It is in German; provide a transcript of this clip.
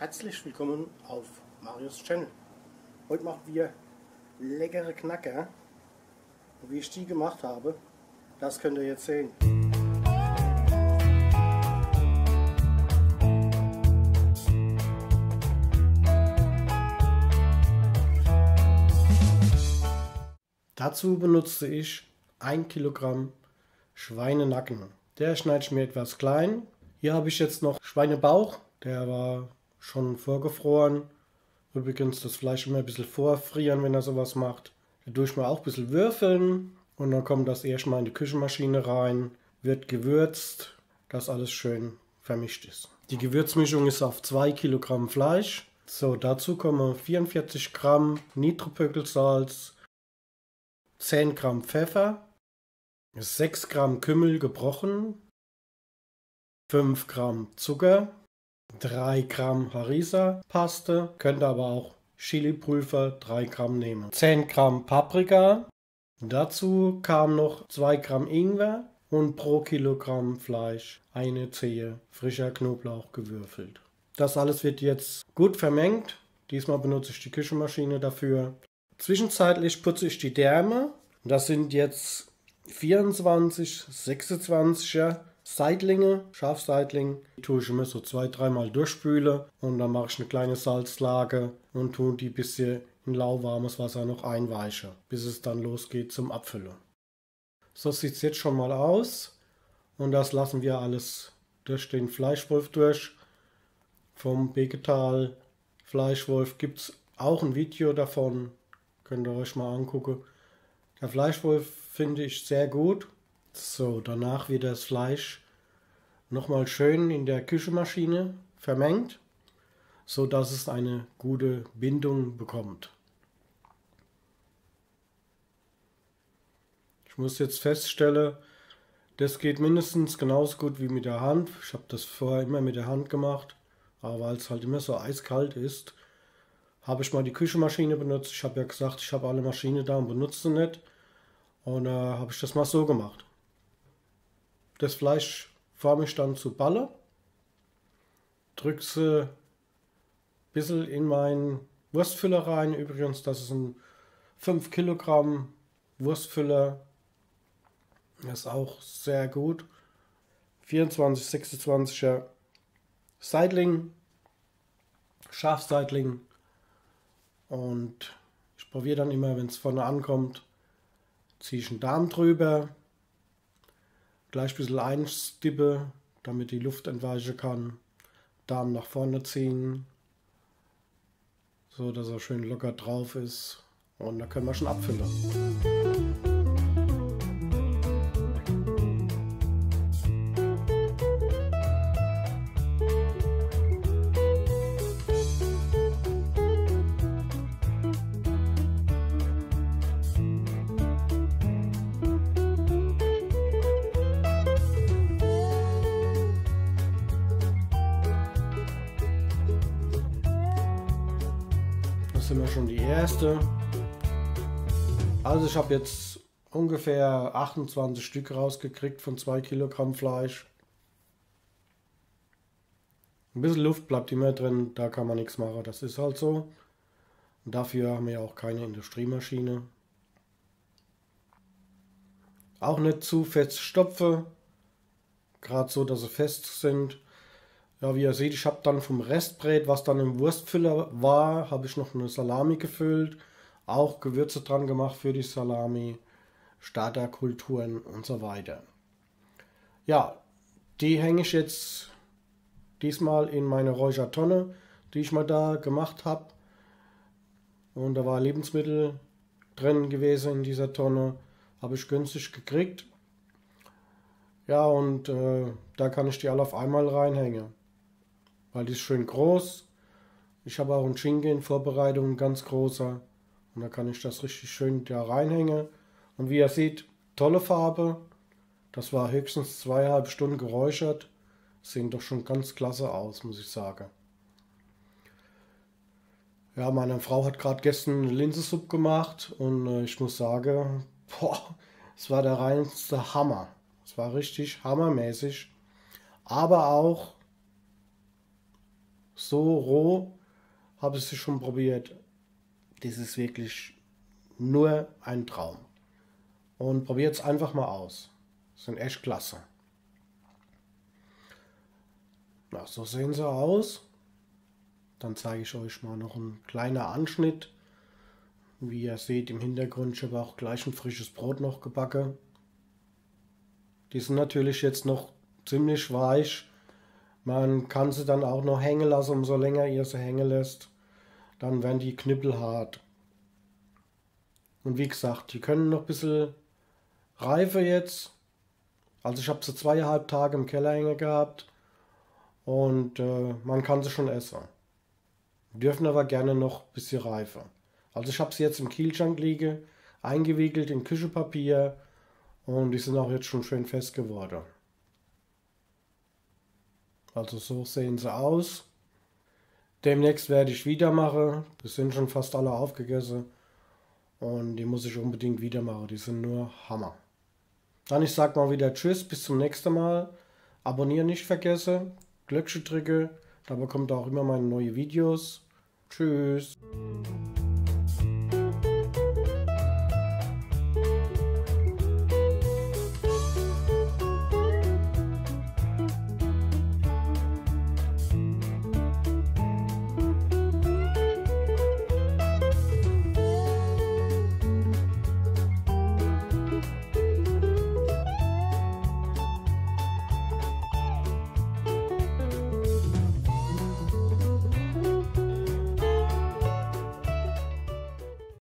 Herzlich willkommen auf Marius Channel. Heute machen wir leckere Knacker. Und wie ich die gemacht habe, das könnt ihr jetzt sehen. Dazu benutze ich 1 Kilogramm Schweinenacken. Der schneide ich mir etwas klein. Hier habe ich jetzt noch Schweinebauch, der war schon vorgefroren. Übrigens das Fleisch immer ein bisschen vorfrieren, wenn er sowas macht. Da tue ich mal auch ein bisschen würfeln und dann kommt das erstmal in die Küchenmaschine rein, wird gewürzt, dass alles schön vermischt ist. Die Gewürzmischung ist auf 2 Kilogramm Fleisch. So, dazu kommen 44 Gramm Nitropökelsalz, 10 Gramm Pfeffer, 6 Gramm Kümmel gebrochen, 5 Gramm Zucker, 3 Gramm Harissa-Paste, könnt aber auch Chili-Pulver 3 Gramm nehmen, 10 Gramm Paprika, dazu kam noch 2 Gramm Ingwer und pro Kilogramm Fleisch eine Zehe frischer Knoblauch gewürfelt. Das alles wird jetzt gut vermengt, diesmal benutze ich die Küchenmaschine dafür. Zwischenzeitlich putze ich die Därme, das sind jetzt 24, 26er Seitlinge, Schafseitling, die tue ich immer so 2-3 Mal durchspülen und dann mache ich eine kleine Salzlage und tue die ein bisschen in lauwarmes Wasser noch einweichen, bis es dann losgeht zum Abfüllen. So sieht es jetzt schon mal aus und das lassen wir alles durch den Fleischwolf durch. Vom Begetal Fleischwolf gibt es auch ein Video davon, könnt ihr euch mal angucken. Der Fleischwolf finde ich sehr gut. So, danach wird das Fleisch nochmal schön in der Küchenmaschine vermengt, so dass es eine gute Bindung bekommt. Ich muss jetzt feststellen, das geht mindestens genauso gut wie mit der Hand. Ich habe das vorher immer mit der Hand gemacht, aber weil es halt immer so eiskalt ist, habe ich mal die Küchenmaschine benutzt. Ich habe ja gesagt, ich habe alle Maschinen da und benutze sie nicht. Und da habe ich das mal so gemacht. Das Fleisch forme ich dann zu Balle, drücke sie ein bisschen in meinen Wurstfüller rein. Übrigens, das ist ein 5 Kilogramm Wurstfüller. Das ist auch sehr gut. 24, 26er Seitling, Schafseitling. Und ich probiere dann immer, wenn es vorne ankommt, ziehe ich einen Darm drüber. Gleich ein bisschen einstippe, damit die Luft entweichen kann. Darm nach vorne ziehen, so dass er schön locker drauf ist. Und da können wir schon abfüllen. Das sind wir schon die erste. Also ich habe jetzt ungefähr 28 Stück rausgekriegt von 2 Kilogramm Fleisch. Ein bisschen Luft bleibt immer drin, da kann man nichts machen, das ist halt so. Und dafür haben wir ja auch keine Industriemaschine. Auch nicht zu fest stopfen, gerade so, dass sie fest sind. Ja, wie ihr seht, ich habe dann vom Restbrät, was dann im Wurstfüller war, habe ich noch eine Salami gefüllt. Auch Gewürze dran gemacht für die Salami, Starterkulturen und so weiter. Ja, die hänge ich jetzt diesmal in meine Räuchertonne, die ich mal da gemacht habe. Und da war Lebensmittel drin gewesen in dieser Tonne, habe ich günstig gekriegt. Ja, und da kann ich die alle auf einmal reinhängen. Weil die ist schön groß. Ich habe auch einen Schinken in Vorbereitung, ein ganz großer. Und da kann ich das richtig schön da reinhängen. Und wie ihr seht, tolle Farbe. Das war höchstens 2,5 Stunden geräuchert. Sehen doch schon ganz klasse aus, muss ich sagen. Ja, meine Frau hat gerade gestern eine Linsensuppe gemacht. Und ich muss sagen, boah, es war der reinste Hammer. Es war richtig hammermäßig. Aber auch So roh habe ich sie schon probiert. Das ist wirklich nur ein Traum. Und probiert es einfach mal aus. Sind echt klasse. Na, so sehen sie aus. Dann zeige ich euch mal noch einen kleinen Anschnitt. Wie ihr seht im Hintergrund, ich habe auch gleich ein frisches Brot noch gebacken. Die sind natürlich jetzt noch ziemlich weich. Man kann sie dann auch noch hängen lassen, umso länger ihr sie hängen lässt. Dann werden die knüppelhart. Und wie gesagt, die können noch ein bisschen reifer jetzt. Also ich habe sie 2,5 Tage im Keller hängen gehabt. Und man kann sie schon essen. Dürfen aber gerne noch ein bisschen reifer. Also ich habe sie jetzt im Kühlschrank liegen, eingewickelt in Küchenpapier. Und die sind auch jetzt schon schön fest geworden. Also so sehen sie aus. Demnächst werde ich wieder machen. Die sind schon fast alle aufgegessen. Und die muss ich unbedingt wieder machen. Die sind nur Hammer. Dann ich sage mal wieder Tschüss, bis zum nächsten Mal. Abonnieren nicht vergessen. Glöckchen drücken. Da bekommt ihr auch immer meine neuen Videos. Tschüss.